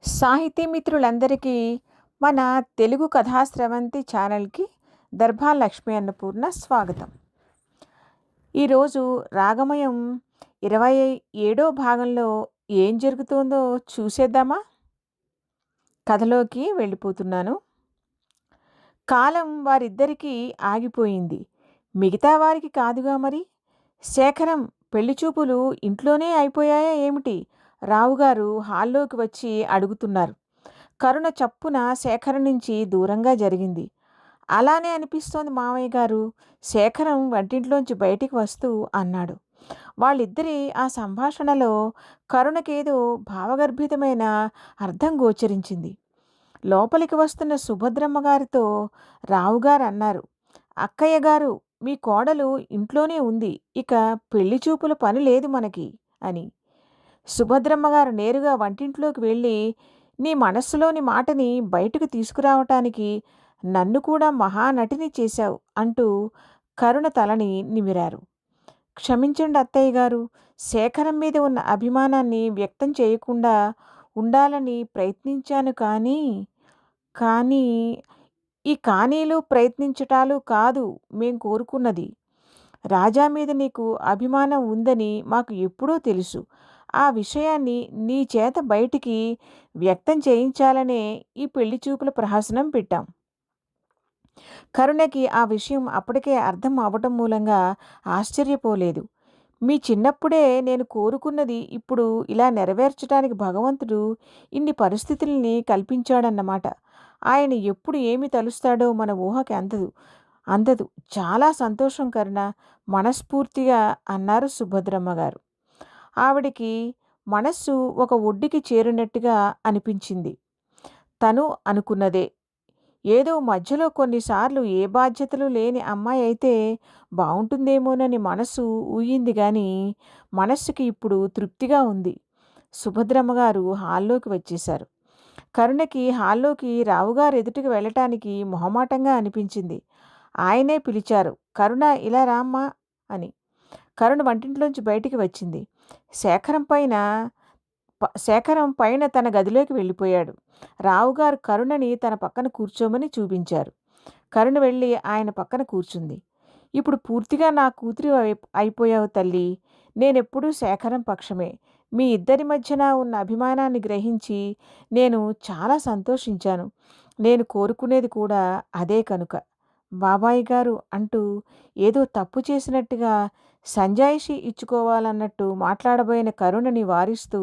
సాహితీ మిత్రులందరికీ మన తెలుగు కథా స్రవంతి ఛానల్కి దర్భా లక్ష్మీ అన్నపూర్ణ స్వాగతం. ఈరోజు రాగమయం 27వ భాగంలో ఏం జరుగుతోందో చూసేద్దామా? కథలోకి వెళ్ళిపోతున్నాను. కాలం వారిద్దరికీ ఆగిపోయింది. మిగతా వారికి కాదుగా మరి. శేఖరం పెళ్లిచూపులు ఇంట్లోనే అయిపోయాయా ఏమిటి? రావుగారు హాల్లోకి వచ్చి అడుగుతున్నారు. కరుణ చప్పున శేఖరం నుంచి దూరంగా జరిగింది. అలానే అనిపిస్తోంది మామయ్య గారు. శేఖరం వంటింట్లోంచి బయటికి వస్తూ అన్నాడు. వాళ్ళిద్దరి ఆ సంభాషణలో కరుణకేదో భావగర్భితమైన అర్థం గోచరించింది. లోపలికి వస్తున్న సుభద్రమ్మ గారితో రావుగారు అన్నారు, అక్కయ్య గారు, మీ కోడలు ఇంట్లోనే ఉంది, ఇక పెళ్లి చూపుల పని లేదు మనకి అని. సుభద్రమ్మ గారు నేరుగా వంటింట్లోకి వెళ్ళి, నీ మనస్సులోని మాటని బయటకు తీసుకురావటానికి నన్ను కూడా మహానటిని చేశావు అంటూ కరుణ తలని నిమిరారు. క్షమించండి అత్తయ్య గారు, శేఖరం మీద ఉన్న అభిమానాన్ని వ్యక్తం చేయకుండా ఉండాలని ప్రయత్నించాను కానీ ఈ కానీలు ప్రయత్నించటాలు కాదు మేం కోరుకున్నది. రాజా మీద నీకు అభిమానం ఉందని మాకు ఎప్పుడూ తెలుసు. ఆ విషయాన్ని నీ చేత బయటికి వ్యక్తం చేయించాలనే ఈ పెళ్లి చూపుల ప్రహసనం పెట్టాం. కరుణకి ఆ విషయం అప్పటికే అర్థం అవ్వటం మూలంగా ఆశ్చర్యపోలేదు. మీ చిన్నప్పుడే నేను కోరుకున్నది ఇప్పుడు ఇలా నెరవేర్చడానికి భగవంతుడు ఇన్ని పరిస్థితుల్ని కల్పించాడన్నమాట. ఆయన ఎప్పుడు ఏమి తలుస్తాడో మన ఊహకి అందదు. చాలా సంతోషం కరుణ, మనస్ఫూర్తిగా అన్నారు సుభద్రమ్మ గారు. ఆవిడికి మనస్సు ఒక ఒడ్డుకి చేరినట్టుగా అనిపించింది. తను అనుకున్నదే. ఏదో మధ్యలో కొన్నిసార్లు ఏ బాధ్యతలు లేని అమ్మాయి అయితే బావుంటుందేమోనని మనసు ఊయింది గాని మనస్సుకి ఇప్పుడు తృప్తిగా ఉంది. సుభద్రమ్మ గారు హాల్లోకి వచ్చేశారు. కరుణకి హాల్లోకి రావుగారు ఎదుటికి వెళ్ళటానికి మొహమాటంగా అనిపించింది. ఆయనే పిలిచారు, కరుణ ఇలా రామ్మా అని. కరుణ వంటింట్లోంచి బయటికి వచ్చింది. శేఖరం పైన తన గదిలోకి వెళ్ళిపోయాడు. రావుగారు కరుణని తన పక్కన కూర్చోమని చూపించారు. కరుణ వెళ్ళి ఆయన పక్కన కూర్చుంది. ఇప్పుడు పూర్తిగా నా కూతురి అయిపోయావు తల్లి. నేనెప్పుడూ శేఖరం పక్షమే. మీ ఇద్దరి మధ్యన ఉన్న అభిమానాన్ని గ్రహించి నేను చాలా సంతోషించాను. నేను కోరుకునేది కూడా అదే కనుక. బాబాయ్ గారు అంటూ ఏదో తప్పు చేసినట్టుగా సంజాయిషి ఇచ్చుకోవాలన్నట్టు మాట్లాడబోయిన కరుణని వారిస్తూ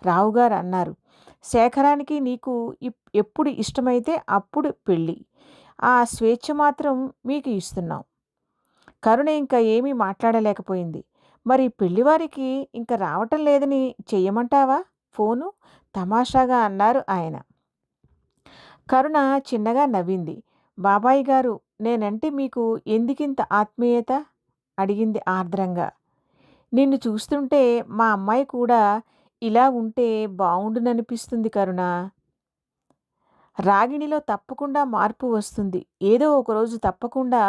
రావుగారు అన్నారు, శేఖరానికి నీకు ఎప్పుడు ఇష్టమైతే అప్పుడు పెళ్ళి. ఆ స్వేచ్ఛ మాత్రం మీకు ఇస్తున్నాం. కరుణ ఇంకా ఏమీ మాట్లాడలేకపోయింది. మరి పెళ్లివారికి ఇంకా రావటం లేదని చెయ్యమంటావా ఫోను? తమాషాగా అన్నారు ఆయన. కరుణ చిన్నగా నవ్వింది. బాబాయ్ గారు, నేనంటే మీకు ఎందుకింత ఆత్మీయత అడిగింది ఆర్ద్రంగా. నిన్ను చూస్తుంటే మా అమ్మాయి కూడా ఇలా ఉంటే బావుండుననిపిస్తుంది కరుణ. రాగిణిలో తప్పకుండా మార్పు వస్తుంది. ఏదో ఒకరోజు తప్పకుండా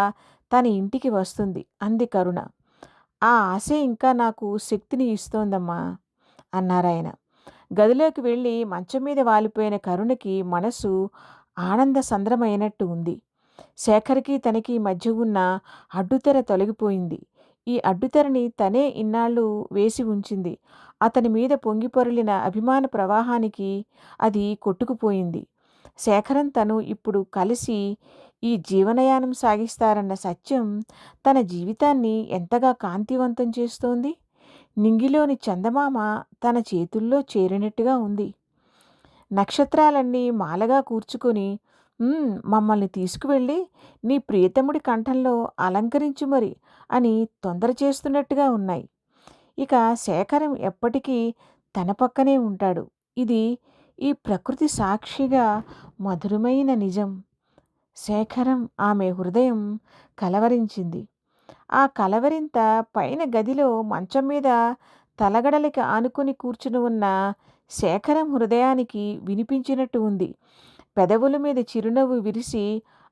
తన ఇంటికి వస్తుంది అంది కరుణ. ఆ ఆశే ఇంకా నాకు శక్తిని ఇస్తోందమ్మా అన్నారాయన. గదిలోకి వెళ్ళి మంచం మీద వాలిపోయిన కరుణకి మనసు ఆనంద సంద్రమైనట్టు ఉంది. శేఖర్కి తనకి మధ్య ఉన్న అడ్డుతెర తొలగిపోయింది. ఈ అడ్డుతెరని తనే ఇన్నాళ్ళు వేసి ఉంచింది. అతని మీద పొంగిపొరలిన అభిమాన ప్రవాహానికి అది కొట్టుకుపోయింది. శేఖరం తను ఇప్పుడు కలిసి ఈ జీవనయానం సాగిస్తారన్న సత్యం తన జీవితాన్ని ఎంతగా కాంతివంతం చేస్తోంది. నింగిలోని చందమామ తన చేతుల్లో చేరినట్టుగా ఉంది. నక్షత్రాలన్నీ మాలగా కూర్చుకొని మమ్మల్ని తీసుకువెళ్ళి నీ ప్రియతముడి కంఠంలో అలంకరించు మరి అని తొందర చేస్తున్నట్టుగా ఉన్నాయి. ఇక శేఖరం ఎప్పటికీ తన పక్కనే ఉంటాడు. ఇది ఈ ప్రకృతి సాక్షిగా మధురమైన నిజం. శేఖరం ఆమె హృదయం కలవరించింది. ఆ కలవరింత పైన గదిలో మంచం మీద తలగడలికి ఆనుకుని కూర్చుని ఉన్న శేఖరం హృదయానికి వినిపించినట్టు ఉంది. పెదవుల మీద చిరునవ్వు విరిసి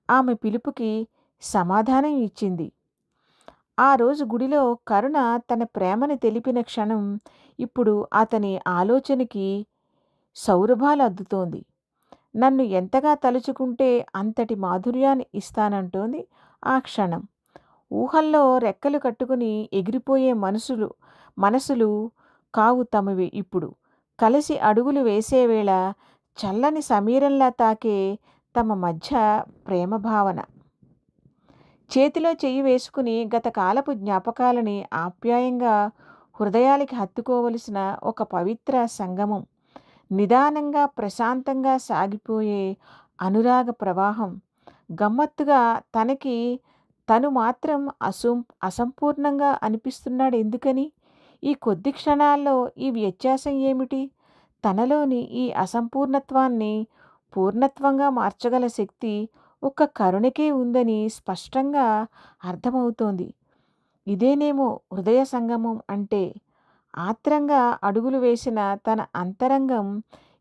ఆమె పిలుపుకి సమాధానం ఇచ్చింది. ఆ రోజు గుడిలో కరుణ తన ప్రేమని తెలిపిన క్షణం ఇప్పుడు అతని ఆలోచనకి సౌరభాలు అద్దుతోంది. నన్ను ఎంతగా తలుచుకుంటే అంతటి మాధుర్యాన్ని ఇస్తానంటోంది ఆ క్షణం. ఊహల్లో రెక్కలు కట్టుకుని ఎగిరిపోయే మనసులు కావు తమవి ఇప్పుడు. కలిసి అడుగులు వేసేవేళ చల్లని సమీరంలా తాకే తమ మధ్య ప్రేమ భావన. చేతిలో చెయ్యి వేసుకుని గత కాలపు జ్ఞాపకాలని ఆప్యాయంగా హృదయాలకి హత్తుకోవలసిన ఒక పవిత్ర సంగమం. నిదానంగా ప్రశాంతంగా సాగిపోయే అనురాగ ప్రవాహం. గమ్మత్తుగా తనకి తను మాత్రం అసంపూర్ణంగా అనిపిస్తున్నాడు ఎందుకని? ఈ కొద్ది క్షణాల్లో ఈ వ్యత్యాసం ఏమిటి? తనలోని ఈ అసంపూర్ణత్వాన్ని పూర్ణత్వంగా మార్చగల శక్తి ఒక్క కరుణకే ఉందని స్పష్టంగా అర్థమవుతోంది. ఇదేనేమో హృదయ సంగమం అంటే. ఆత్రంగా అడుగులు వేసిన తన అంతరంగం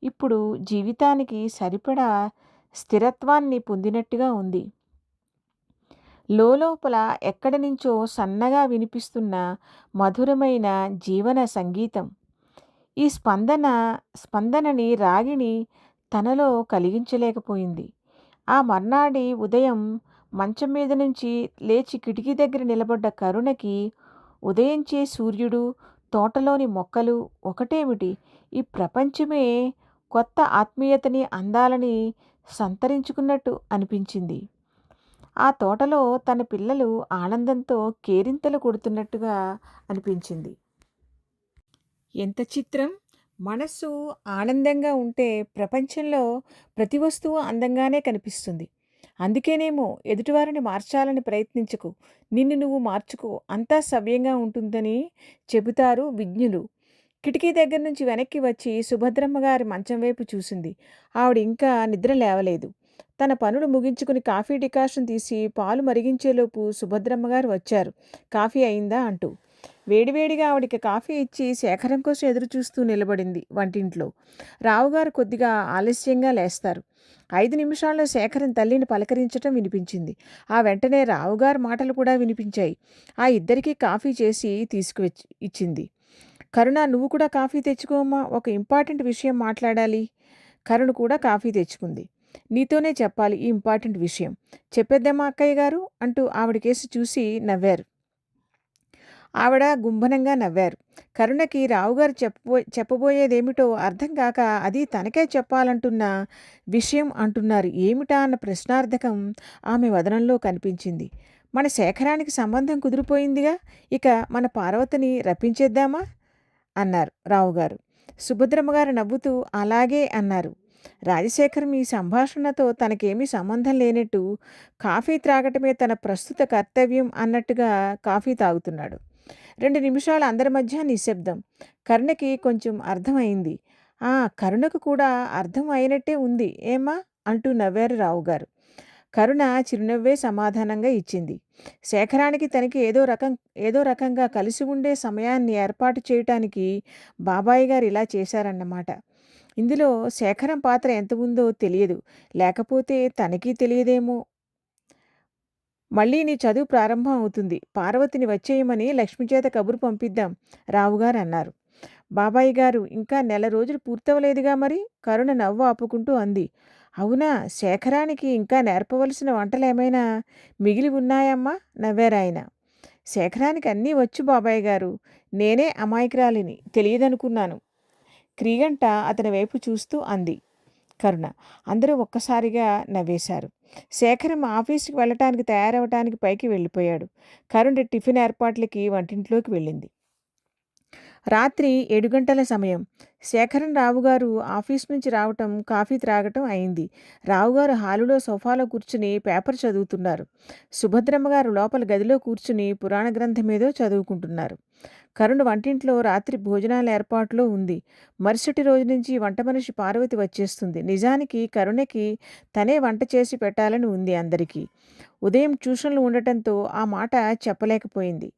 ఇప్పుడు జీవితానికి సరిపడా స్థిరత్వాన్ని పొందినట్టుగా ఉంది. లోలోపల ఎక్కడి నుంచో సన్నగా వినిపిస్తున్న మధురమైన జీవన సంగీతం. ఈ స్పందనని రాగిణి తనలో కలిగించలేకపోయింది. ఆ మర్నాడి ఉదయం మంచం మీద నుంచి లేచి కిటికీ దగ్గర నిలబడ్డ కరుణకి ఉదయించే సూర్యుడు, తోటలోని మొక్కలు ఒకటేమిటి, ఈ ప్రపంచమే కొత్త ఆత్మీయతని, అందాలని సంతరించుకున్నట్టు అనిపించింది. ఆ తోటలో తన పిల్లలు ఆనందంతో కేరింతలు కొడుతున్నట్టుగా అనిపించింది. ఎంత చిత్రం! మనస్సు ఆనందంగా ఉంటే ప్రపంచంలో ప్రతి వస్తువు అందంగానే కనిపిస్తుంది. అందుకేనేమో ఎదుటివారిని మార్చాలని ప్రయత్నించకు, నిన్ను నువ్వు మార్చుకో, అంతా సవ్యంగా ఉంటుందని చెబుతారు విజ్ఞులు. కిటికీ దగ్గర నుంచి వెనక్కి వచ్చి సుభద్రమ్మ గారి మంచం వైపు చూసింది. ఆవిడ ఇంకా నిద్ర లేవలేదు. తన పనులు ముగించుకుని కాఫీ డికాషన్ తీసి పాలు మరిగించేలోపు సుభద్రమ్మ గారు వచ్చారు. కాఫీ అయిందా అంటూ. వేడివేడిగా ఆవిడికి కాఫీ ఇచ్చి శేఖరం కోసం ఎదురు చూస్తూ నిలబడింది వంటింట్లో. రావుగారు కొద్దిగా ఆలస్యంగా లేస్తారు. 5 నిమిషాల్లో శేఖరం తల్లిని పలకరించటం వినిపించింది. ఆ వెంటనే రావుగారు మాటలు కూడా వినిపించాయి. ఆ ఇద్దరికీ కాఫీ చేసి తీసుకువచ్చి ఇచ్చింది. కరుణ, నువ్వు కూడా కాఫీ తెచ్చుకోమ్మా, ఒక ఇంపార్టెంట్ విషయం మాట్లాడాలి. కరుణ కూడా కాఫీ తెచ్చుకుంది. నీతోనే చెప్పాలి ఈ ఇంపార్టెంట్ విషయం. చెప్పేద్దామా అక్కయ్య గారు అంటూ ఆవిడ కేసి చూసి నవ్వారు. ఆవిడ గుంభనంగా నవ్వారు. కరుణకి రావుగారు చెప్పబోయేదేమిటో అర్థం కాక, అది తనకే చెప్పాలంటున్న విషయం అంటున్నారు ఏమిటా అన్న ప్రశ్నార్థకం ఆమె వదనంలో కనిపించింది. మన శేఖరానికి సంబంధం కుదిరిపోయిందిగా, ఇక మన పార్వతిని రప్పించేద్దామా అన్నారు రావుగారు. సుభద్రమ్మగారు నవ్వుతూ అలాగే అన్నారు. రాజశేఖరం ఈ సంభాషణతో తనకేమీ సంబంధం లేనట్టు, కాఫీ త్రాగటమే తన ప్రస్తుత కర్తవ్యం అన్నట్టుగా కాఫీ తాగుతున్నాడు. 2 నిమిషాలు అందరి మధ్య నిశ్శబ్దం. కరుణకి కొంచెం అర్థమైంది. కరుణకు కూడా అర్థం అయినట్టే ఉంది ఏమా అంటూ నవ్వారు రావుగారు. కరుణ చిరునవ్వే సమాధానంగా ఇచ్చింది. శేఖరానికి తనకి ఏదో రకంగా కలిసి ఉండే సమయాన్ని ఏర్పాటు చేయటానికి బాబాయి గారు ఇలా చేశారన్నమాట. ఇందులో శేఖరం పాత్ర ఎంత ఉందో తెలియదు. లేకపోతే తనకి తెలియదేమో. మళ్ళీ నీ చదువు ప్రారంభం అవుతుంది. పార్వతిని వచ్చేయమని లక్ష్మి చేత కబురు పంపిద్దాం రావుగారు అన్నారు. బాబాయి గారు, ఇంకా నెల రోజులు పూర్తవలేదుగా మరి? కరుణ నవ్వు ఆపుకుంటూ అంది. అవునా, శేఖరానికి ఇంకా నేర్పవలసిన వంటలేమైనా మిగిలి ఉన్నాయమ్మా నవ్వారాయన. శేఖరానికి అన్నీ వచ్చు బాబాయ్ గారు, నేనే అమాయకురాలిని, తెలియదనుకున్నాను. క్రీగంట అతని వైపు చూస్తూ అంది కరుణ. అందరూ ఒక్కసారిగా నవ్వేశారు. శేఖరం ఆఫీసుకి వెళ్ళటానికి తయారవటానికి పైకి వెళ్ళిపోయాడు. కరుణ టిఫిన్ ఏర్పాట్లకి వంటింట్లోకి వెళ్ళింది. రాత్రి 7 గంటల సమయం. శేఖరం రావుగారు ఆఫీస్ నుంచి రావటం, కాఫీ త్రాగటం అయింది. రావుగారు హాలులో సోఫాలో కూర్చుని పేపర్ చదువుతున్నారు. సుభద్రమ్మగారు లోపల గదిలో కూర్చుని పురాణ గ్రంథం ఏదో చదువుకుంటున్నారు. కరుణ వంటింట్లో రాత్రి భోజనాల ఏర్పాట్లో ఉంది. మరుసటి రోజు నుంచి వంట మనిషి పార్వతి వచ్చేస్తుంది. నిజానికి కరుణకి తనే వంట చేసి పెట్టాలని ఉంది అందరికీ. ఉదయం ట్యూషన్లు ఉండటంతో ఆ మాట చెప్పలేకపోయింది.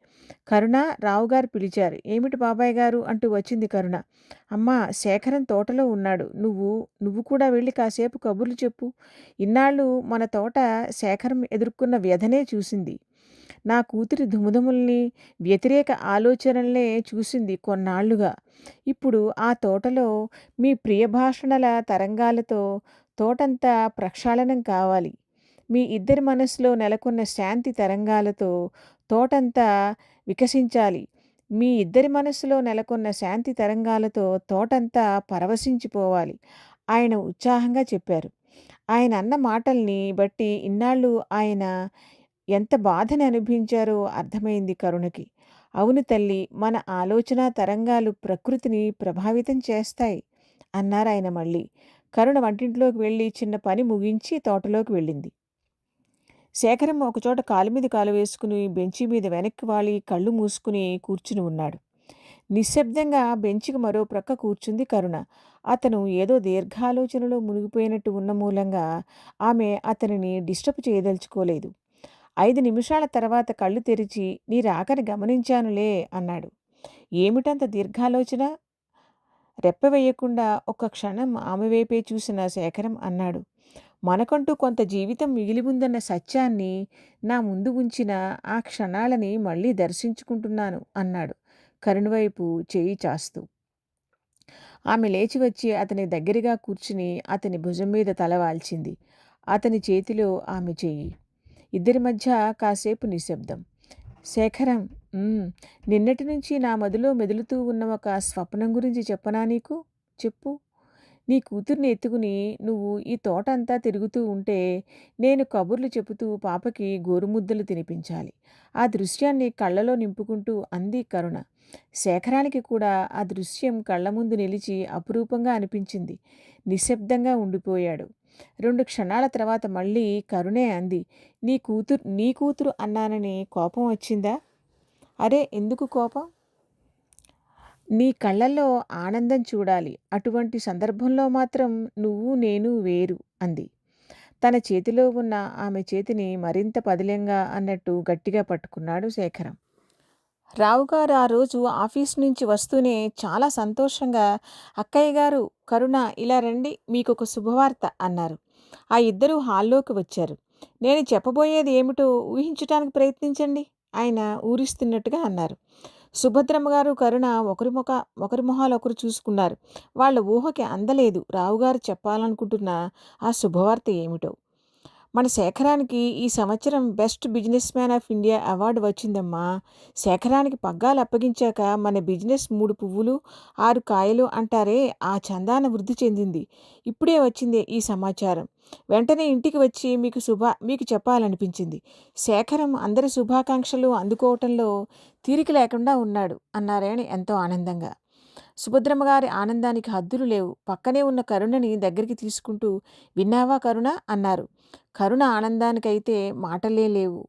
కరుణ, రావుగారు పిలిచారు. ఏమిటి బాబాయ్ గారు అంటూ వచ్చింది కరుణ. అమ్మా, శేఖరం తోటలో ఉన్నాడు. నువ్వు కూడా వెళ్ళి కాసేపు కబుర్లు చెప్పు. ఇన్నాళ్ళు మన తోట శేఖరం ఎదుర్కొన్న వ్యధనే చూసింది. నా కూతురి దుముదుముల్ని, వ్యతిరేక ఆలోచనలనే చూసింది కొన్నాళ్లుగా. ఇప్పుడు ఆ తోటలో మీ ప్రియభాషణల తరంగాలతో తోటంతా ప్రక్షాళనం కావాలి. మీ ఇద్దరి మనసులో నెలకొన్న శాంతి తరంగాలతో తోటంతా వికసించాలి. మీ ఇద్దరి మనసులో నెలకొన్న శాంతి తరంగాలతో తోటంతా పరవశించిపోవాలి ఆయన ఉత్సాహంగా చెప్పారు. ఆయన అన్న మాటల్ని బట్టి ఇన్నాళ్ళు ఆయన ఎంత బాధని అనుభవించారో అర్థమైంది కరుణకి. అవును తల్లి, మన ఆలోచనా తరంగాలు ప్రకృతిని ప్రభావితం చేస్తాయి అన్నారాయన మళ్ళీ. కరుణ వంటింట్లోకి వెళ్ళి చిన్న పని ముగించి తోటలోకి వెళ్ళింది. శేఖరం ఒకచోట కాలు మీద కాలు వేసుకుని బెంచి మీద వెనక్కి వాలి కళ్ళు మూసుకుని కూర్చుని ఉన్నాడు. నిశ్శబ్దంగా బెంచికి మరో ప్రక్క కూర్చుంది కరుణ. అతను ఏదో దీర్ఘాలోచనలో మునిగిపోయినట్టు ఉన్న మూలంగా ఆమె అతనిని డిస్టర్బ్ చేయదలుచుకోలేదు. 5 నిమిషాల తర్వాత కళ్ళు తెరిచి, నీ రాకని గమనించానులే అన్నాడు. ఏమిటంత దీర్ఘాలోచన? రెప్ప వేయకుండా ఒక్క క్షణం ఆమె వైపే చూసిన శేఖరం అన్నాడు. మనకంటూ కొంత జీవితం మిగిలి ఉందన్న సత్యాన్ని నా ముందు ఉంచిన ఆ క్షణాలని మళ్ళీ దర్శించుకుంటున్నాను అన్నాడు కరుణ వైపు చేయి చాస్తూ. ఆమె లేచి వచ్చి అతని దగ్గరగా కూర్చుని అతని భుజం మీద తల వాల్చింది. అతని చేతిలో ఆమె చెయ్యి. ఇద్దరి మధ్య కాసేపు నిశ్శబ్దం. శేఖరం, నిన్నటి నుంచి నా మదిలో మెదులుతూ ఉన్న ఒక స్వప్నం గురించి చెప్పనా నీకు? చెప్పు. నీ కూతుర్ని ఎత్తుకుని నువ్వు ఈ తోటంతా తిరుగుతూ ఉంటే నేను కబుర్లు చెబుతూ పాపకి గోరుముద్దలు తినిపించాలి. ఆ దృశ్యాన్ని కళ్ళలో నింపుకుంటూ అంది కరుణ. శేఖరానికి కూడా ఆ దృశ్యం కళ్ళ ముందు నిలిచి అపురూపంగా అనిపించింది. నిశ్శబ్దంగా ఉండిపోయాడు. 2 క్షణాల తర్వాత మళ్ళీ కరుణే అంది. నీ కూతురు అన్నానని కోపం వచ్చిందా? అరే, ఎందుకు కోపం? నీ కళ్ళల్లో ఆనందం చూడాలి. అటువంటి సందర్భంలో మాత్రం నువ్వు నేను వేరు అంది. తన చేతిలో ఉన్న ఆమె చేతిని మరింత పదిలంగా అన్నట్టు గట్టిగా పట్టుకున్నాడు శేఖరం. రావుగారు ఆ రోజు ఆఫీస్ నుంచి వస్తూనే చాలా సంతోషంగా, అక్కయ్య గారు, కరుణ ఇలా రండి, మీకొక శుభవార్త అన్నారు. ఆ ఇద్దరూ హాల్లోకి వచ్చారు. నేను చెప్పబోయేది ఏమిటో ఊహించటానికి ప్రయత్నించండి ఆయన ఊరిస్తున్నట్టుగా అన్నారు. సుభద్రమ్మ గారు, కరుణ ఒకరి మొహాలు ఒకరు చూసుకున్నారు. వాళ్ళ ఊహకి అందలేదు రావుగారు చెప్పాలనుకుంటున్న ఆ శుభవార్త ఏమిటో. మన శేఖరానికి ఈ సంవత్సరం best business man of India award వచ్చిందమ్మా. శేఖరానికి పగ్గాలు అప్పగించాక మన బిజినెస్ 3 పువ్వులు 6 కాయలు అంటారే, ఆ చందాన వృద్ధి చెందింది. ఇప్పుడే వచ్చిందే ఈ సమాచారం. వెంటనే ఇంటికి వచ్చి మీకు చెప్పాలనిపించింది. శేఖరం అందరి శుభాకాంక్షలు అందుకోవటంలో తీరిక లేకుండా ఉన్నాడు అన్నారాయణ ఎంతో ఆనందంగా. సుభద్రమ్మ గారి ఆనందానికి హద్దులు లేవు. పక్కనే ఉన్న కరుణని దగ్గరికి తీసుకుంటూ, విన్నావా కరుణ అన్నారు. కరుణ ఆనందానికైతే మాటలే లేవు.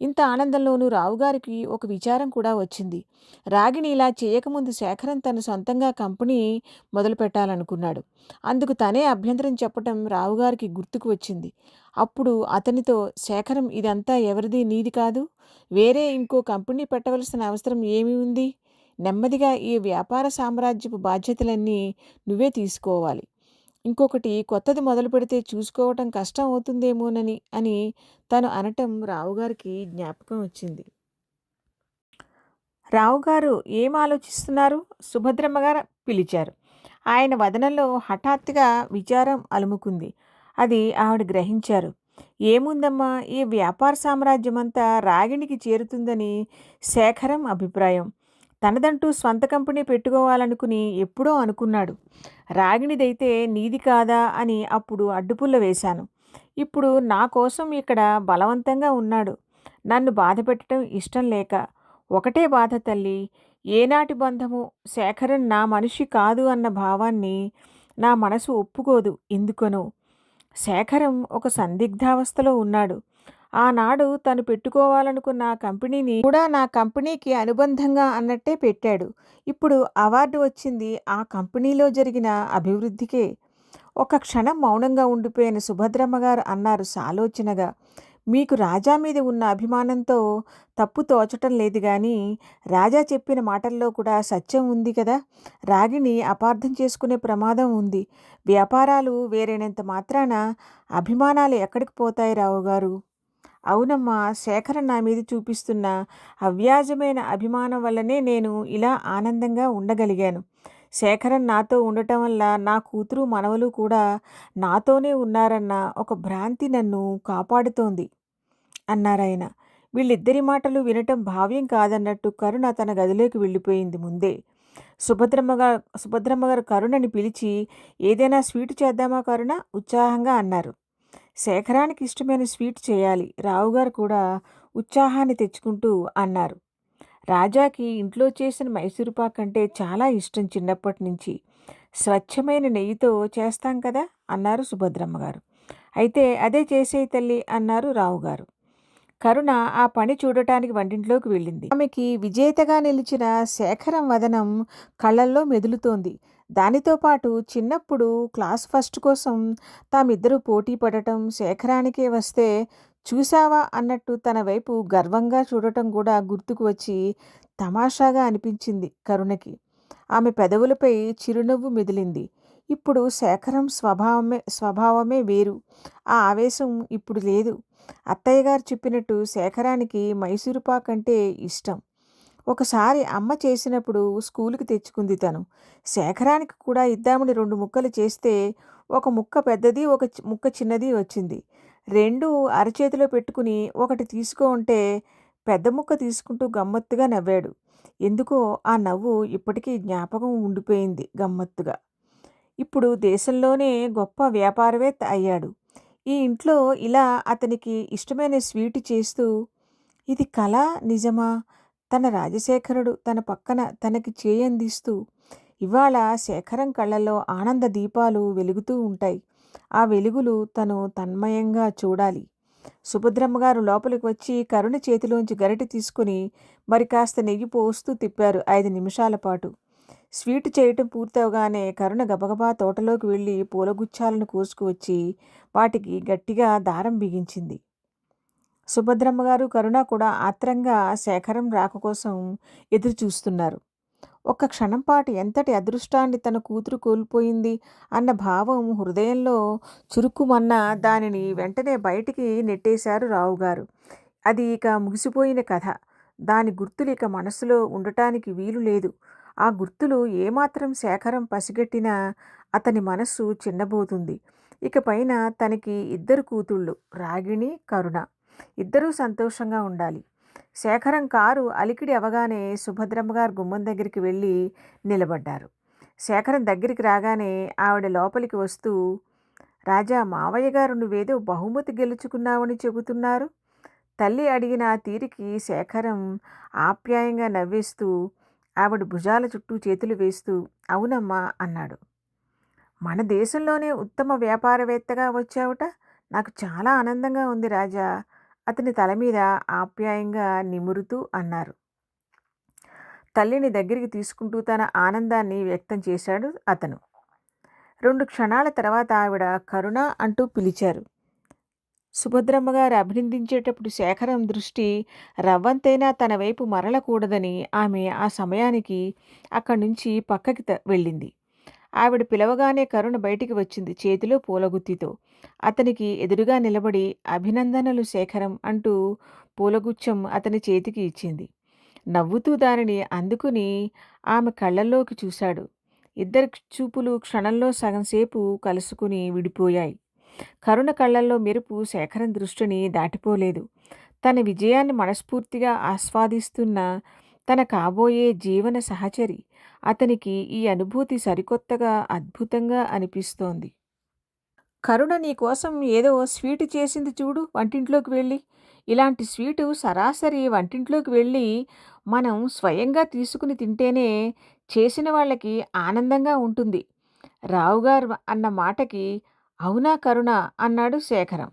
ఇంత ఆనందంలోనూ రావుగారికి ఒక విచారం కూడా వచ్చింది. రాగిణి ఇలా చేయకముందు శేఖరం తను సొంతంగా కంపెనీ మొదలు పెట్టాలనుకున్నాడు. అందుకు తనే అభ్యంతరం చెప్పటం రావుగారికి గుర్తుకు వచ్చింది. అప్పుడు అతనితో, శేఖరం, ఇదంతా ఎవరిది, నీది కాదు. వేరే ఇంకో కంపెనీ పెట్టవలసిన అవసరం ఏమి ఉంది? నెమ్మదిగా ఈ వ్యాపార సామ్రాజ్యపు బాధ్యతలన్నీ నువ్వే తీసుకోవాలి. ఇంకొకటి కొత్తది మొదలు పెడితే చూసుకోవటం కష్టం అవుతుందేమోనని అని తను అనటం రావుగారికి జ్ఞాపకం వచ్చింది. రావుగారు ఏం ఆలోచిస్తున్నారు? సుభద్రమ్మ గారు పిలిచారు. ఆయన వదనంలో హఠాత్తుగా విచారం అలుముకుంది. అది ఆవిడ గ్రహించారు. ఏముందమ్మా, ఈ వ్యాపార సామ్రాజ్యమంతా రాగిణికి చేరుతుందని శేఖరం అభిప్రాయం. తనదంటూ స్వంత కంపెనీ పెట్టుకోవాలనుకుని ఎప్పుడో అనుకున్నాడు. రాగిణిదైతే నీది కాదా అని అప్పుడు అడ్డుపుల్ల వేశాను. ఇప్పుడు నా కోసం ఇక్కడ బలవంతంగా ఉన్నాడు. నన్ను బాధ పెట్టడం ఇష్టం లేక. ఒకటే బాధ తల్లి, ఏనాటి బంధము, శేఖరన్ నా మనిషి కాదు అన్న భావాన్ని నా మనసు ఒప్పుకోదు ఎందుకనో. శేఖరం ఒక సందిగ్ధావస్థలో ఉన్నాడు. ఆనాడు తను పెట్టుకోవాలనుకున్న ఆ కంపెనీని కూడా నా కంపెనీకి అనుబంధంగా అన్నట్టే పెట్టాడు. ఇప్పుడు అవార్డు వచ్చింది ఆ కంపెనీలో జరిగిన అభివృద్ధికే. ఒక క్షణం మౌనంగా ఉండిపోయిన సుభద్రమ్మ గారు అన్నారు సాలోచనగా, మీకు రాజా మీద ఉన్న అభిమానంతో తప్పు తోచటం లేదు కానీ రాజా చెప్పిన మాటల్లో కూడా సత్యం ఉంది కదా. రాగిణి అపార్థం చేసుకునే ప్రమాదం ఉంది. వ్యాపారాలు వేరైనంత మాత్రాన అభిమానాలు ఎక్కడికి పోతాయి రావుగారు? అవునమ్మా, శేఖర్ నా మీద చూపిస్తున్న అవ్యాజమైన అభిమానం వల్లనే నేను ఇలా ఆనందంగా ఉండగలిగాను. శేఖరన్ నాతో ఉండటం వల్ల నా కూతురు, మనవలు కూడా నాతోనే ఉన్నారన్న ఒక భ్రాంతి నన్ను కాపాడుతోంది అన్నారాయన. వీళ్ళిద్దరి మాటలు వినటం భావ్యం కాదన్నట్టు కరుణ తన గదిలోకి వెళ్ళిపోయింది ముందే. సుభద్రమ్మగారు కరుణని పిలిచి, ఏదైనా స్వీటు చేద్దామా కరుణ? ఉత్సాహంగా అన్నారు. శేఖరానికి ఇష్టమైన స్వీట్ చేయాలి. రావుగారు కూడా ఉత్సాహాన్ని తెచ్చుకుంటూ అన్నారు. రాజాకి ఇంట్లో చేసిన మైసూరుపాక్ అంటే చాలా ఇష్టం చిన్నప్పటి నుంచి. స్వచ్ఛమైన నెయ్యితో చేస్తాం కదా అన్నారు సుభద్రమ్మగారు. అయితే అదే చేసేయి తల్లి అన్నారు రావుగారు. కరుణ ఆ పని చూడటానికి వంటింట్లోకి వెళ్ళింది. ఆమెకి విజేతగా నిలిచిన శేఖరం వదనం కళ్ళల్లో మెదులుతోంది. దానితో పాటు చిన్నప్పుడు క్లాస్ ఫస్ట్ కోసం తామిద్దరూ పోటీ పడటం, శేఖరానికే వస్తే చూసావా అన్నట్టు తన వైపు గర్వంగా చూడటం కూడా గుర్తుకు వచ్చి తమాషాగా అనిపించింది కరుణకి. ఆమె పెదవులపై చిరునవ్వు మెదిలింది. ఇప్పుడు శేఖరం స్వభావమే వేరు. ఆ ఆవేశం ఇప్పుడు లేదు. అత్తయ్యగారు చెప్పినట్టు శేఖరానికి మైసూరుపాక్ అంటే ఇష్టం. ఒకసారి అమ్మ చేసినప్పుడు స్కూలుకి తెచ్చుకుంది తను. శేఖరానికి కూడా ఇద్దామని 2 ముక్కలు చేస్తే ఒక ముక్క పెద్దది, ఒక ముక్క చిన్నది వచ్చింది. రెండూ అరచేతిలో పెట్టుకుని ఒకటి తీసుకో అంటే పెద్ద ముక్క తీసుకుంటూ గమ్మత్తుగా నవ్వాడు. ఎందుకో ఆ నవ్వు ఇప్పటికీ జ్ఞాపకం ఉండిపోయింది గమ్మత్తుగా. ఇప్పుడు దేశంలోనే గొప్ప వ్యాపారవేత్త అయ్యాడు. ఈ ఇంట్లో ఇలా అతనికి ఇష్టమైన స్వీటు చేస్తూ, ఇది కళా నిజమా? తన రాజశేఖరుడు తన పక్కన తనకి చేయందిస్తూ, ఇవాళ శేఖరం కళ్ళల్లో ఆనంద దీపాలు వెలుగుతూ ఉంటాయి. ఆ వెలుగులు తను తన్మయంగా చూడాలి. సుభద్రమ్మగారు లోపలికి వచ్చి కరుణ చేతిలోంచి గరిటె తీసుకుని మరి కాస్త నెయ్యి పోస్తూ తిప్పారు 5 నిమిషాల పాటు. స్వీటు చేయటం పూర్తవగానే కరుణ గబగబా తోటలోకి వెళ్ళి పూలగుచ్చాలను కోసుకువచ్చి వాటికి గట్టిగా దారం బిగించింది. సుభద్రమ్మగారు, కరుణ కూడా ఆత్రంగా శేఖరం రాక కోసం ఎదురు చూస్తున్నారు. ఒక్క క్షణం పాటు ఎంతటి అదృష్టాన్ని తన కూతురు కోల్పోయింది అన్న భావం హృదయంలో చురుక్కుమన్న దానిని వెంటనే బయటికి నెట్టేశారు రావుగారు. అది ఇక ముగిసిపోయిన కథ. దాని గుర్తులు ఇక మనసులో ఉండటానికి వీలు లేదు. ఆ గుర్తులు ఏమాత్రం శేఖరం పసిగట్టినా అతని మనస్సు చిన్నబోతుంది. ఇక పైన తనకి 2 కూతుళ్ళు, రాగిణి, కరుణ. ఇద్దరూ సంతోషంగా ఉండాలి. శేఖరం కారు అలికిడి అవగానే సుభద్రమ్మగారు గుమ్మం దగ్గరికి వెళ్ళి నిలబడ్డారు. శేఖరం దగ్గరికి రాగానే ఆవిడ లోపలికి వస్తూ, రాజా, మావయ్య గారు నువ్వేదో బహుమతి గెలుచుకున్నావని చెబుతున్నారు. తల్లి అడిగిన తీరికి శేఖరం ఆప్యాయంగా నవ్వేస్తూ ఆవిడ భుజాల చుట్టూ చేతులు వేస్తూ, అవునమ్మా అన్నాడు. మన దేశంలోనే ఉత్తమ వ్యాపారవేత్తగా వచ్చావుట. నాకు చాలా ఆనందంగా ఉంది రాజా, అతని తల మీద ఆప్యాయంగా నిమురుతూ అన్నారు. తల్లిని దగ్గరికి తీసుకుంటూ తన ఆనందాన్ని వ్యక్తం చేశాడు అతను. 2 క్షణాల తర్వాత ఆవిడ కరుణ అంటూ పిలిచారు. సుభద్రమ్మగారు అభినందించేటప్పుడు శేఖరం దృష్టి రవ్వంతైనా తన వైపు మరలకూడదని ఆమె ఆ సమయానికి అక్కడి నుంచి పక్కకి వెళ్ళింది. ఆవిడ పిలవగానే కరుణ బయటికి వచ్చింది చేతిలో పూలగుత్తితో. అతనికి ఎదురుగా నిలబడి అభినందనలు శేఖరం అంటూ పూలగుచ్చం అతని చేతికి ఇచ్చింది. నవ్వుతూ దానిని అందుకుని ఆమె కళ్ళల్లోకి చూశాడు. ఇద్దరి చూపులు క్షణంలో సగంసేపు కలుసుకుని విడిపోయాయి. కరుణ కళ్ళల్లో మెరుపు శేఖరం దృష్టిని దాటిపోలేదు. తన విజయాన్ని మనస్ఫూర్తిగా ఆస్వాదిస్తున్న తన కాబోయే జీవన సహచరి. అతనికి ఈ అనుభూతి సరికొత్తగా, అద్భుతంగా అనిపిస్తోంది. కరుణ నీకోసం ఏదో స్వీటు చేసింది చూడు వంటింట్లోకి వెళ్ళి. ఇలాంటి స్వీటు సరాసరి వంటింట్లోకి వెళ్ళి మనం స్వయంగా తీసుకుని తింటేనే చేసిన వాళ్ళకి ఆనందంగా ఉంటుంది. రావుగారు అన్న మాటకి అవునా కరుణ అన్నాడు శేఖరం.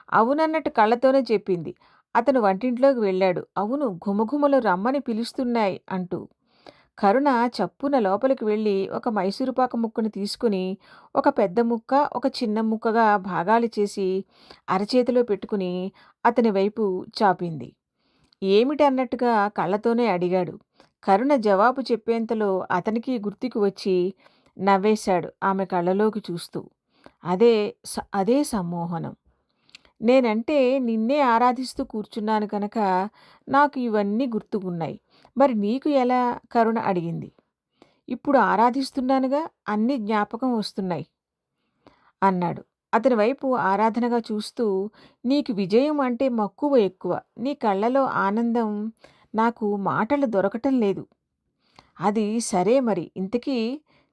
అవునన్నట్టు కళ్ళతోనే చెప్పింది. అతను వంటింట్లోకి వెళ్ళాడు. అవును, ఘుమఘుమలు రమ్మని పిలుస్తున్నాయి అంటూ. కరుణ చప్పున లోపలికి వెళ్ళి ఒక మైసూరుపాక ముక్కను తీసుకుని ఒక పెద్ద ముక్క, ఒక చిన్న ముక్కగా భాగాలు చేసి అరచేతిలో పెట్టుకుని అతని వైపు చాపింది. ఏమిటి అన్నట్టుగా కళ్ళతోనే అడిగాడు. కరుణ జవాబు చెప్పేంతలో అతనికి గుర్తుకు వచ్చి నవ్వేశాడు ఆమె కళ్ళలోకి చూస్తూ. అదే అదే సమ్మోహనం. నేనంటే నిన్నే ఆరాధిస్తూ కూర్చున్నాను కనుక నాకు ఇవన్నీ గుర్తుకున్నాయి. మరి నీకు ఎలా? కరుణ అడిగింది. ఇప్పుడు ఆరాధిస్తున్నానుగా, అన్నీ జ్ఞాపకం వస్తున్నాయి అన్నాడు. అతని వైపు ఆరాధనగా చూస్తూ, నీకు విజయం అంటే మక్కువ ఎక్కువ. నీ కళ్ళలో ఆనందం నాకు మాటలు దొరకటం లేదు. అది సరే మరి. ఇంతకీ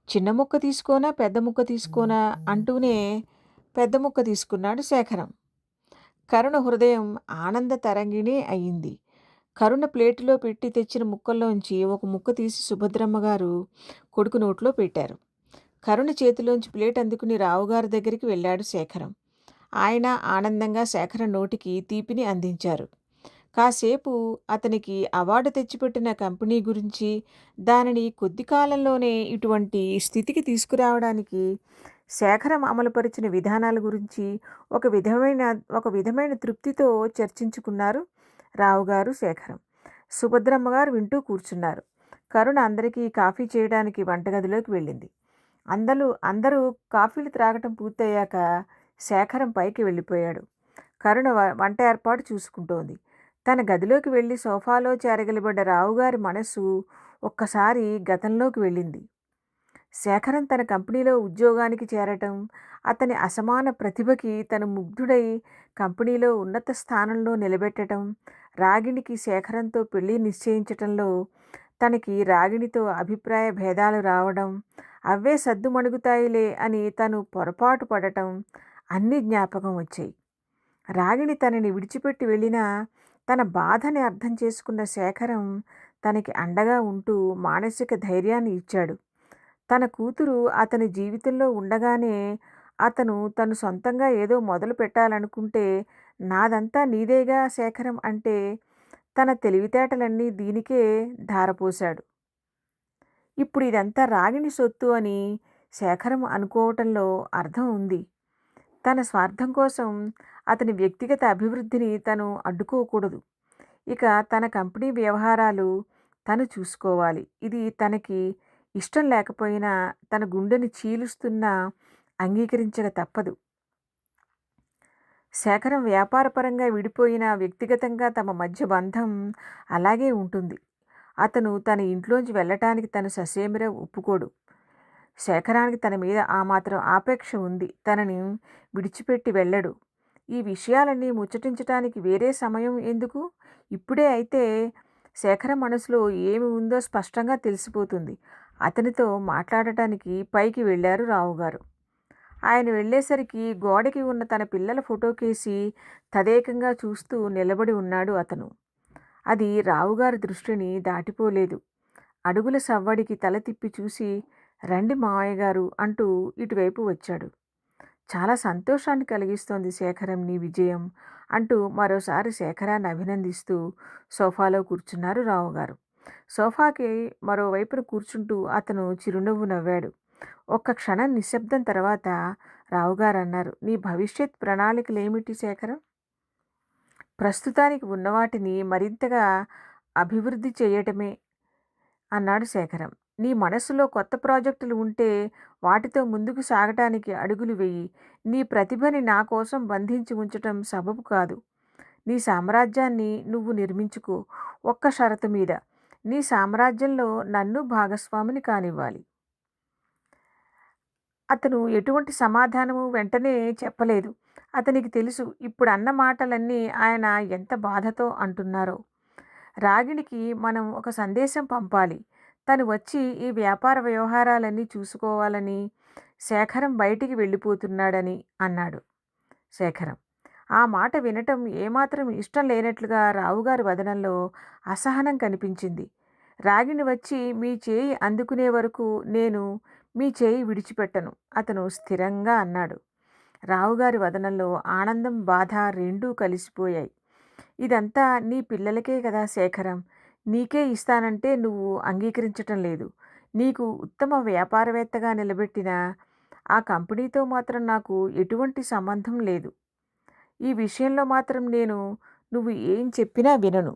చిన్న ముక్క తీసుకోనా? పెద్ద ముక్క తీసుకోనా? అంటూనే పెద్ద ముక్క తీసుకున్నాడు శేఖరం. కరుణ హృదయం ఆనంద తరంగిణి అయింది. కరుణ ప్లేటులో పెట్టి తెచ్చిన ముక్కల్లోంచి ఒక ముక్క తీసి సుభద్రమ్మ గారు కొడుకు నోట్లో పెట్టారు. కరుణ చేతిలోంచి ప్లేట్ అందుకుని రావుగారి దగ్గరికి వెళ్ళాడు శేఖరం. ఆయన ఆనందంగా శేఖరం నోటికి తీపిని అందించారు. కాసేపు అతనికి అవార్డు తెచ్చిపెట్టిన కంపెనీ గురించి, దానిని కొద్ది కాలంలోనే ఇటువంటి స్థితికి తీసుకురావడానికి శేఖరం అమలుపరిచిన విధానాల గురించి ఒక విధమైన ఒక విధమైన తృప్తితో చర్చించుకున్నారు రావుగారు, శేఖరం. సుభద్రమ్మ గారు వింటూ కూర్చున్నారు. కరుణ అందరికీ కాఫీ చేయడానికి వంటగదిలోకి వెళ్ళింది. అందరూ కాఫీలు త్రాగటం పూర్తయ్యాక శేఖరం పైకి వెళ్ళిపోయాడు. కరుణ వంట ఏర్పాటు చూసుకుంటోంది. తన గదిలోకి వెళ్ళి సోఫాలో చేరగలిబడ్డ రావుగారి మనసు ఒక్కసారి గతంలోకి వెళ్ళింది. శేఖరం తన కంపెనీలో ఉద్యోగానికి చేరటం, అతని అసమాన ప్రతిభకి తను ముగ్ధుడై కంపెనీలో ఉన్నత స్థానంలో నిలబెట్టటం, రాగిణికి శేఖరంతో పెళ్లి నిశ్చయించటంలో తనకి రాగిణితో అభిప్రాయ భేదాలు రావడం, అవే సద్దుమణుగుతాయిలే అని తను పొరపాటు పడటం అన్నీ జ్ఞాపకం వచ్చాయి. రాగిణి తనని విడిచిపెట్టి వెళ్ళినా తన బాధని అర్థం చేసుకున్న శేఖరం తనకి అండగా ఉంటూ మానసిక ధైర్యాన్ని ఇచ్చాడు. తన కూతురు అతని జీవితంలో ఉండగానే తను సొంతంగా ఏదో మొదలు పెట్టాలనుకుంటే, నాదంతా నీదేగా శేఖరం అంటే తన తెలివితేటలన్నీ దీనికే ధారపోశాడు. ఇప్పుడు ఇదంతా రాగిణి సొత్తు అని శేఖరం అనుకోవటంలో అర్థం ఉంది. తన స్వార్థం కోసం అతని వ్యక్తిగత అభివృద్ధిని తను అడ్డుకోకూడదు. ఇక తన కంపెనీ వ్యవహారాలు తను చూసుకోవాలి. ఇది తనకి ఇష్టం లేకపోయినా, తన గుండెని చీలుస్తున్నా అంగీకరించక తప్పదు. శేఖరం వ్యాపారపరంగా విడిపోయినా వ్యక్తిగతంగా తమ మధ్య బంధం అలాగే ఉంటుంది. అతను తన ఇంట్లోంచి వెళ్ళటానికి తను ససేమిరా ఒప్పుకోడు. శేఖరానికి తన మీద ఆ మాత్రం ఆపేక్ష ఉంది. తనని విడిచిపెట్టి వెళ్ళడు. ఈ విషయాలన్నీ ముచ్చటించటానికి వేరే సమయం ఎందుకు? ఇప్పుడే అయితే శేఖరం మనసులో ఏమి ఉందో స్పష్టంగా తెలిసిపోతుంది. అతనితో మాట్లాడటానికి పైకి వెళ్ళారు రావుగారు. ఆయన వెళ్ళేసరికి గోడకి ఉన్న తన పిల్లల ఫోటోకేసి తదేకంగా చూస్తూ నిలబడి ఉన్నాడు అతను. అది రావుగారి దృష్టిని దాటిపోలేదు. అడుగుల సవ్వడికి తల తిప్పి చూసి, రండి మావయ్య గారు అంటూ ఇటువైపు వచ్చాడు. చాలా సంతోషాన్ని కలిగిస్తోంది శేఖరం నీ విజయం అంటూ మరోసారి శేఖరాన్ని అభినందిస్తూ సోఫాలో కూర్చున్నారు రావుగారు. సోఫాకి మరోవైపున కూర్చుంటూ అతను చిరునవ్వు నవ్వాడు. ఒక్క క్షణం నిశ్శబ్దం తర్వాత రావుగారు అన్నారు, నీ భవిష్యత్ ప్రణాళికలేమిటి శేఖరం? ప్రస్తుతానికి ఉన్నవాటిని మరింతగా అభివృద్ధి చేయటమే అన్నాడు శేఖరం. నీ మనసులో కొత్త ప్రాజెక్టులు ఉంటే వాటితో ముందుకు సాగటానికి అడుగులు వెయ్యి. నీ ప్రతిభని నా కోసం బంధించి ఉంచటం సబబు కాదు. నీ సామ్రాజ్యాన్ని నువ్వు నిర్మించుకో. ఒక్క షరతు మీద, నీ సామ్రాజ్యంలో నన్ను భాగస్వామిని కానివ్వాలి. అతను ఎటువంటి సమాధానము వెంటనే చెప్పలేదు. అతనికి తెలుసు ఇప్పుడు అన్న మాటలన్నీ ఆయన ఎంత బాధతో అంటున్నారో. రాగిణికి మనం ఒక సందేశం పంపాలి. తను వచ్చి ఈ వ్యాపార వ్యవహారాలన్నీ చూసుకోవాలని, శేఖరం బయటికి వెళ్ళిపోతున్నాడని అన్నాడు శేఖరం. ఆ మాట వినటం ఏమాత్రం ఇష్టం లేనట్లుగా రావుగారి వదనంలో అసహనం కనిపించింది. రాగిణి వచ్చి మీ చేయి అందుకునే వరకు నేను మీ చేయి విడిచిపెట్టను అతను స్థిరంగా అన్నాడు. రావుగారి వదనంలో ఆనందం, బాధ రెండూ కలిసిపోయాయి. ఇదంతా నీ పిల్లలకే కదా శేఖరం, నీకే ఇస్తానంటే నువ్వు అంగీకరించటం లేదు. నీకు ఉత్తమ వ్యాపారవేత్తగా నిలబెట్టిన ఆ కంపెనీతో మాత్రం నాకు ఎటువంటి సంబంధం లేదు. ఈ విషయంలో మాత్రం నువ్వు ఏం చెప్పినా వినను.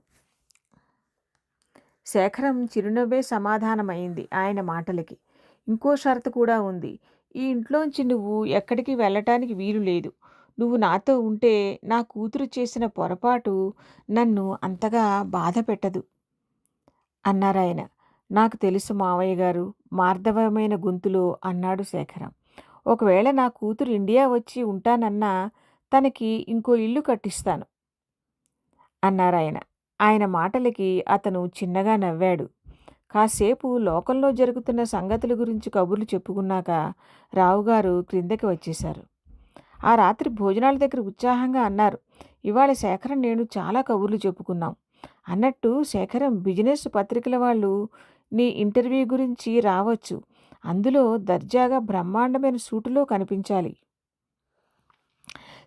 శేఖరం చిరునవ్వే సమాధానమైంది ఆయన మాటలకి. ఇంకో షరతు కూడా ఉంది. ఈ ఇంట్లోంచి నువ్వు ఎక్కడికి వెళ్ళటానికి వీలు లేదు. నువ్వు నాతో ఉంటే నా కూతురు చేసిన పొరపాటు నన్ను అంతగా బాధ పెట్టదు అన్నారాయన. నాకు తెలుసు మావయ్య గారు మార్దవమైన గొంతులో అన్నాడు శేఖరం. ఒకవేళ నా కూతురు ఇండియా వచ్చి ఉంటానన్నా తనకి ఇంకో ఇల్లు కట్టిస్తాను అన్నారాయన. ఆయన మాటలకి అతను చిన్నగా నవ్వాడు. కాసేపు లోకంలో జరుగుతున్న సంగతుల గురించి కబుర్లు చెప్పుకున్నాక రావుగారు క్రిందకి వచ్చేశారు. ఆ రాత్రి భోజనాల దగ్గర ఉత్సాహంగా అన్నారు. ఇవాళ శేఖరం నేను చాలా కబుర్లు చెప్పుకున్నాం. అన్నట్టు శేఖరం బిజినెస్ పత్రికల వాళ్ళు నీ ఇంటర్వ్యూ గురించి రావచ్చు. అందులో దర్జాగా బ్రహ్మాండమైన సూటులో కనిపించాలి.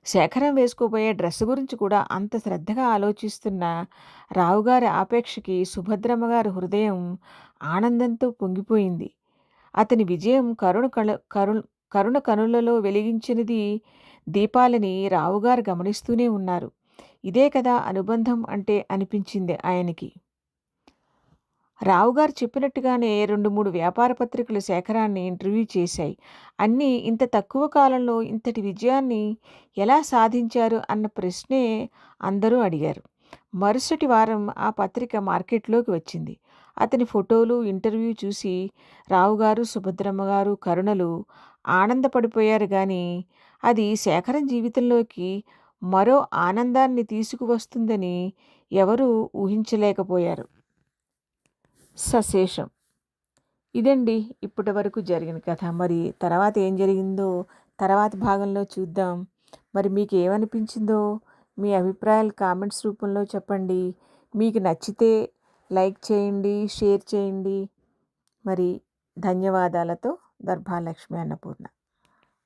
శేఖరం వేసుకోబోయే డ్రెస్ గురించి కూడా అంత శ్రద్ధగా ఆలోచిస్తున్న రావుగారి ఆపేక్షకి సుభద్రమ్మ గారి హృదయం ఆనందంతో పొంగిపోయింది. అతని విజయం కరుణ కనులలో వెలిగించినది దీపాలని రావుగారు గమనిస్తూనే ఉన్నారు. ఇదే కదా అనుబంధం అంటే అనిపించింది ఆయనకి. రావుగారు చెప్పినట్టుగానే 2-3 వ్యాపార పత్రికలు శేఖరాన్ని ఇంటర్వ్యూ చేశాయి. అన్నీ ఇంత తక్కువ కాలంలో ఇంతటి విజయాన్ని ఎలా సాధించారు అన్న ప్రశ్నే అందరూ అడిగారు. మరుసటి వారం ఆ పత్రిక మార్కెట్లోకి వచ్చింది. అతని ఫోటోలు, ఇంటర్వ్యూ చూసి రావుగారు, సుభద్రమ్మ గారు, కరుణలు ఆనందపడిపోయారు గాని అది శేఖరం జీవితంలోకి మరో ఆనందాన్ని తీసుకువస్తుందని ఎవరూ ఊహించలేకపోయారు. సశేషం. ఇదండి ఇప్పటి వరకు జరిగిన కథ. మరి తర్వాత ఏం జరిగిందో తర్వాత భాగంలో చూద్దాం. మరి మీకు ఏమనిపించిందో మీ అభిప్రాయాలు కామెంట్స్ రూపంలో చెప్పండి. మీకు నచ్చితే లైక్ చేయండి, షేర్ చేయండి. మరి ధన్యవాదాలతో దర్భాలక్ష్మి అన్నపూర్ణ.